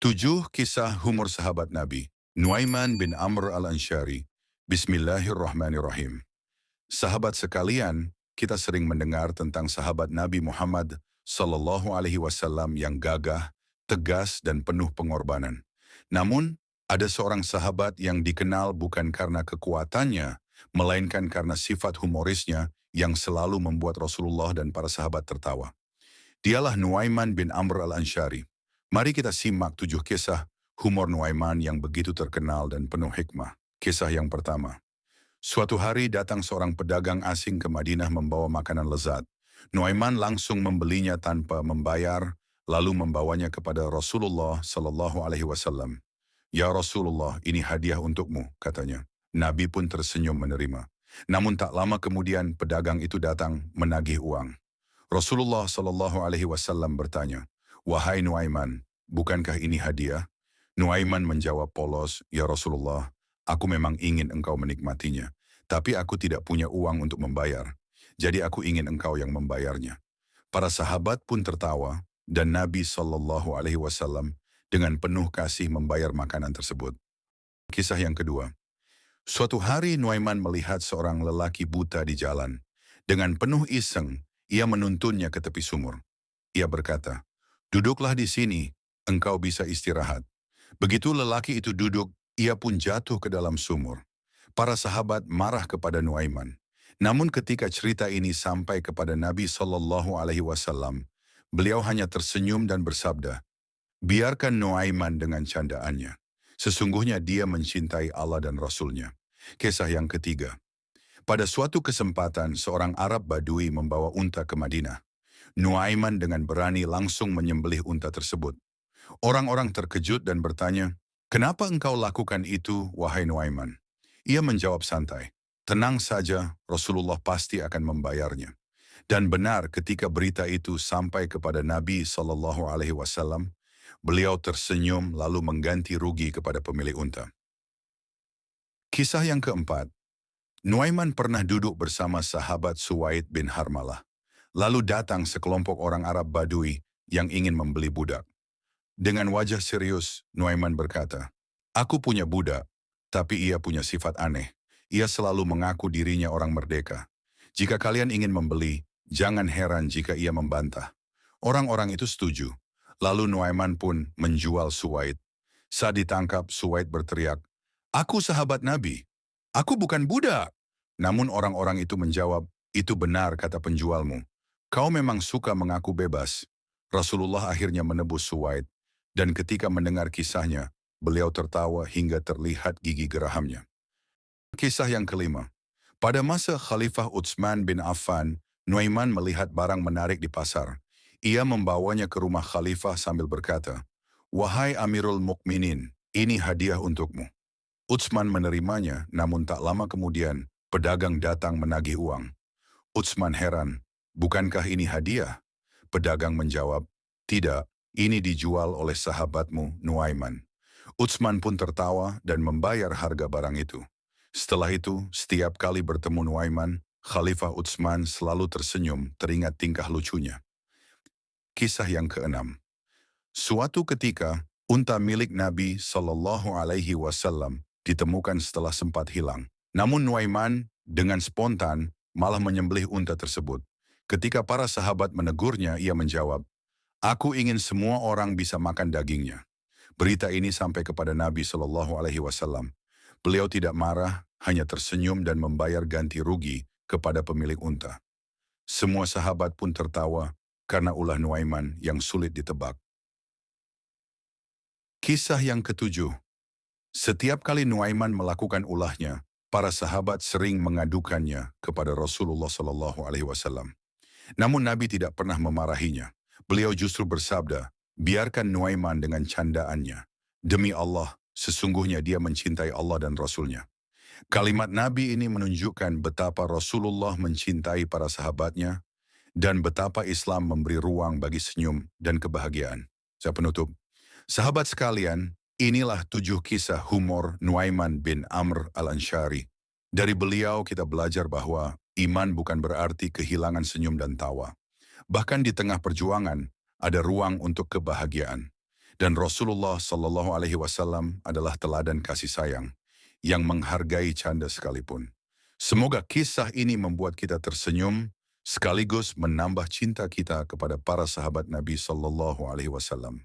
7 kisah humor sahabat Nabi. Nuaiman bin Amr al-Ansyari. Bismillahirrahmanirrahim. Sahabat sekalian, kita sering mendengar tentang sahabat Nabi Muhammad sallallahu alaihi wasallam yang gagah, tegas dan penuh pengorbanan. Namun, ada seorang sahabat yang dikenal bukan karena kekuatannya, melainkan karena sifat humorisnya yang selalu membuat Rasulullah dan para sahabat tertawa. Dialah Nuaiman bin Amr al-Ansyari. Mari kita simak 7 kisah humor Nuaiman yang begitu terkenal dan penuh hikmah. Kisah yang pertama. Suatu hari datang seorang pedagang asing ke Madinah membawa makanan lezat. Nuaiman langsung membelinya tanpa membayar, lalu membawanya kepada Rasulullah sallallahu alaihi wasallam. Ya Rasulullah, ini hadiah untukmu, katanya. Nabi pun tersenyum menerima. Namun tak lama kemudian pedagang itu datang menagih uang. Rasulullah sallallahu alaihi wasallam bertanya, "Wahai Nuaiman, bukankah ini hadiah?" Nuaiman menjawab polos, "Ya Rasulullah, aku memang ingin engkau menikmatinya, tapi aku tidak punya uang untuk membayar. Jadi aku ingin engkau yang membayarnya." Para sahabat pun tertawa, dan Nabi sallallahu alaihi wasallam dengan penuh kasih membayar makanan tersebut. Kisah yang kedua. Suatu hari Nuaiman melihat seorang lelaki buta di jalan. Dengan penuh iseng, ia menuntunnya ke tepi sumur. Ia berkata, "Duduklah di sini, engkau bisa istirahat." Begitu lelaki itu duduk, ia pun jatuh ke dalam sumur. Para sahabat marah kepada Nuaiman. Namun ketika cerita ini sampai kepada Nabi sallallahu alaihi wasallam, beliau hanya tersenyum dan bersabda, "Biarkan Nuaiman dengan candaannya. Sesungguhnya dia mencintai Allah dan Rasul-Nya." Kisah yang ketiga. Pada suatu kesempatan, seorang Arab Badui membawa unta ke Madinah. Nuaiman dengan berani langsung menyembelih unta tersebut. Orang-orang terkejut dan bertanya, "Kenapa engkau lakukan itu, wahai Nuaiman?" Ia menjawab santai, "Tenang saja, Rasulullah pasti akan membayarnya." Dan benar ketika berita itu sampai kepada Nabi sallallahu alaihi wasallam, beliau tersenyum lalu mengganti rugi kepada pemilik unta. Kisah yang keempat. Nuaiman pernah duduk bersama sahabat Suwaid bin Harmalah. Lalu datang sekelompok orang Arab Badui yang ingin membeli budak. Dengan wajah serius, Nuaiman berkata, "Aku punya budak, tapi ia punya sifat aneh. Ia selalu mengaku dirinya orang merdeka. Jika kalian ingin membeli, jangan heran jika ia membantah." Orang-orang itu setuju. Lalu Nuaiman pun menjual Suwaid. Saat ditangkap, Suwaid berteriak, "Aku sahabat Nabi. Aku bukan budak." Namun orang-orang itu menjawab, "Itu benar kata penjualmu. Kau memang suka mengaku bebas." Rasulullah akhirnya menebus Suwaid, dan ketika mendengar kisahnya, beliau tertawa hingga terlihat gigi gerahamnya. Kisah yang kelima. Pada masa Khalifah Utsman bin Affan, Nuaiman melihat barang menarik di pasar. Ia membawanya ke rumah Khalifah sambil berkata, "Wahai Amirul Mukminin, ini hadiah untukmu." Utsman menerimanya, namun tak lama kemudian, pedagang datang menagih uang. Utsman heran, "Bukankah ini hadiah?" Pedagang menjawab, "Tidak, ini dijual oleh sahabatmu, Nuaiman." Utsman pun tertawa dan membayar harga barang itu. Setelah itu, setiap kali bertemu Nuaiman, Khalifah Utsman selalu tersenyum teringat tingkah lucunya. Kisah yang keenam. Suatu ketika, unta milik Nabi sallallahu alaihi wasallam ditemukan setelah sempat hilang. Namun Nuaiman dengan spontan malah menyembelih unta tersebut. Ketika para sahabat menegurnya, ia menjawab, "Aku ingin semua orang bisa makan dagingnya." Berita ini sampai kepada Nabi sallallahu alaihi wasallam. Beliau tidak marah, hanya tersenyum dan membayar ganti rugi kepada pemilik unta. Semua sahabat pun tertawa karena ulah Nuaiman yang sulit ditebak. Kisah yang ketujuh. Setiap kali Nuaiman melakukan ulahnya, para sahabat sering mengadukannya kepada Rasulullah sallallahu alaihi wasallam. Namun Nabi tidak pernah memarahinya. Beliau justru bersabda, "Biarkan Nuaiman dengan candaannya. Demi Allah, sesungguhnya dia mencintai Allah dan Rasul-Nya." Kalimat Nabi ini menunjukkan betapa Rasulullah mencintai para sahabatnya dan betapa Islam memberi ruang bagi senyum dan kebahagiaan. Saya penutup. Sahabat sekalian, inilah 7 kisah humor Nuaiman bin Amr al-Ansyari. Dari beliau kita belajar bahwa iman bukan berarti kehilangan senyum dan tawa. Bahkan di tengah perjuangan, ada ruang untuk kebahagiaan. Dan Rasulullah Sallallahu Alaihi Wasallam adalah teladan kasih sayang yang menghargai canda sekalipun. Semoga kisah ini membuat kita tersenyum sekaligus menambah cinta kita kepada para sahabat Nabi Sallallahu Alaihi Wasallam.